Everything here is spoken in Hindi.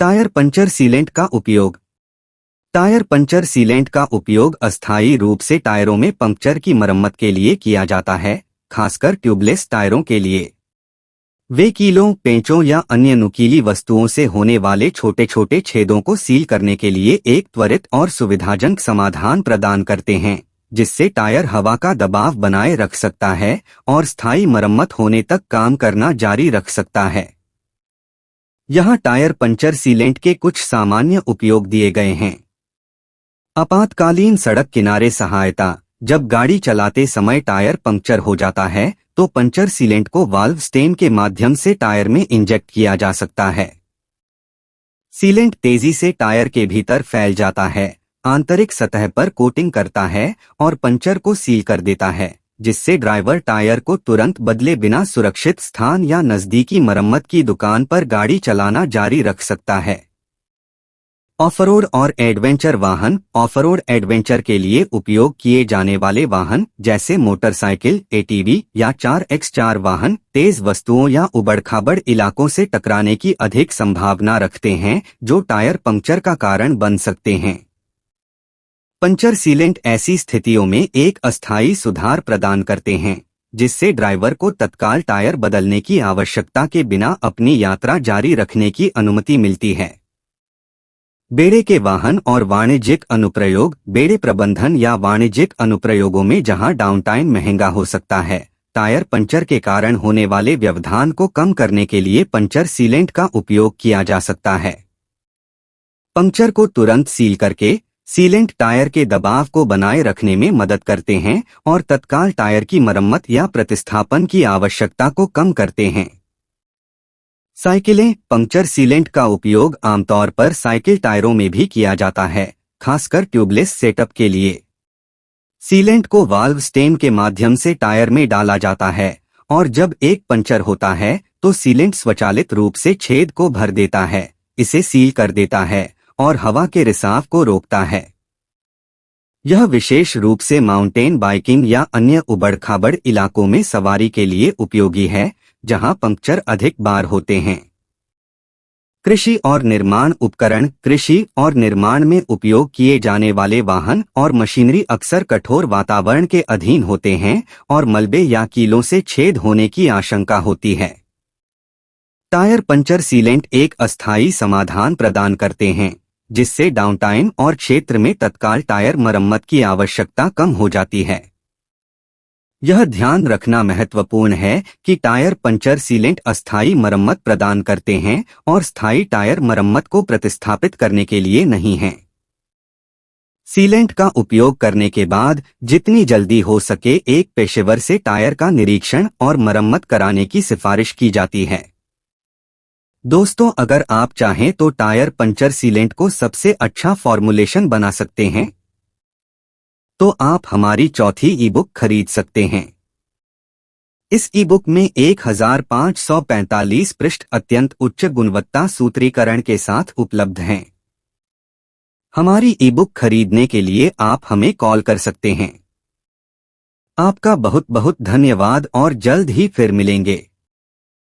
टायर पंचर सीलेंट का उपयोग। टायर पंचर सीलेंट का उपयोग अस्थायी रूप से टायरों में पंक्चर की मरम्मत के लिए किया जाता है, खासकर ट्यूबलेस टायरों के लिए। वे कीलों, पेंचों या अन्य नुकीली वस्तुओं से होने वाले छोटे छोटे छेदों को सील करने के लिए एक त्वरित और सुविधाजनक समाधान प्रदान करते हैं, जिससे टायर हवा का दबाव बनाए रख सकता है और स्थायी मरम्मत होने तक काम करना जारी रख सकता है। यहाँ टायर पंचर सीलेंट के कुछ सामान्य उपयोग दिए गए हैं। आपातकालीन सड़क किनारे सहायता। जब गाड़ी चलाते समय टायर पंक्चर हो जाता है तो पंचर सीलेंट को वाल्व स्टेम के माध्यम से टायर में इंजेक्ट किया जा सकता है। सीलेंट तेजी से टायर के भीतर फैल जाता है, आंतरिक सतह पर कोटिंग करता है और पंचर को सील कर देता है, जिससे ड्राइवर टायर को तुरंत बदले बिना सुरक्षित स्थान या नजदीकी मरम्मत की दुकान पर गाड़ी चलाना जारी रख सकता है। ऑफरोड और एडवेंचर वाहन। ऑफरोड एडवेंचर के लिए उपयोग किए जाने वाले वाहन जैसे मोटरसाइकिल, एटीवी या 4x4 वाहन तेज वस्तुओं या उबड़-खाबड़ इलाकों से टकराने की अधिक संभावना रखते हैं, जो टायर पंक्चर का कारण बन सकते हैं। पंचर सीलेंट ऐसी स्थितियों में एक अस्थायी सुधार प्रदान करते हैं, जिससे ड्राइवर को तत्काल टायर बदलने की आवश्यकता के बिना अपनी यात्रा जारी रखने की अनुमति मिलती है। बेड़े के वाहन और वाणिज्यिक अनुप्रयोग। बेड़े प्रबंधन या वाणिज्यिक अनुप्रयोगों में जहां डाउनटाइम महंगा हो सकता है, टायर पंचर के कारण होने वाले व्यवधान को कम करने के लिए पंचर सीलेंट का उपयोग किया जा सकता है। पंक्चर को तुरंत सील करके सीलेंट टायर के दबाव को बनाए रखने में मदद करते हैं और तत्काल टायर की मरम्मत या प्रतिस्थापन की आवश्यकता को कम करते हैं। साइकिलें। पंक्चर सीलेंट का उपयोग आमतौर पर साइकिल टायरों में भी किया जाता है, खासकर ट्यूबलेस सेटअप के लिए। सीलेंट को वाल्व स्टेम के माध्यम से टायर में डाला जाता है और जब एक पंचर होता है तो सीलेंट स्वचालित रूप से छेद को भर देता है, इसे सील कर देता है और हवा के रिसाव को रोकता है। यह विशेष रूप से माउंटेन बाइकिंग या अन्य उबड़-खाबड़ इलाकों में सवारी के लिए उपयोगी है, जहां पंक्चर अधिक बार होते हैं। कृषि और निर्माण उपकरण। कृषि और निर्माण में उपयोग किए जाने वाले वाहन और मशीनरी अक्सर कठोर वातावरण के अधीन होते हैं और मलबे या कीलों से छेद होने की आशंका होती है। टायर पंचर सीलेंट एक अस्थायी समाधान प्रदान करते हैं, जिससे डाउनटाइम और क्षेत्र में तत्काल टायर मरम्मत की आवश्यकता कम हो जाती है। यह ध्यान रखना महत्वपूर्ण है कि टायर पंचर सीलेंट अस्थायी मरम्मत प्रदान करते हैं और स्थायी टायर मरम्मत को प्रतिस्थापित करने के लिए नहीं हैं। सीलेंट का उपयोग करने के बाद जितनी जल्दी हो सके एक पेशेवर से टायर का निरीक्षण और मरम्मत कराने की सिफारिश की जाती है। दोस्तों, अगर आप चाहें तो टायर पंचर सीलेंट को सबसे अच्छा फॉर्मुलेशन बना सकते हैं, तो आप हमारी चौथी ईबुक खरीद सकते हैं। इस ईबुक में 1545 पृष्ठ अत्यंत उच्च गुणवत्ता सूत्रीकरण के साथ उपलब्ध हैं। हमारी ईबुक खरीदने के लिए आप हमें कॉल कर सकते हैं। आपका बहुत बहुत धन्यवाद और जल्द ही फिर मिलेंगे।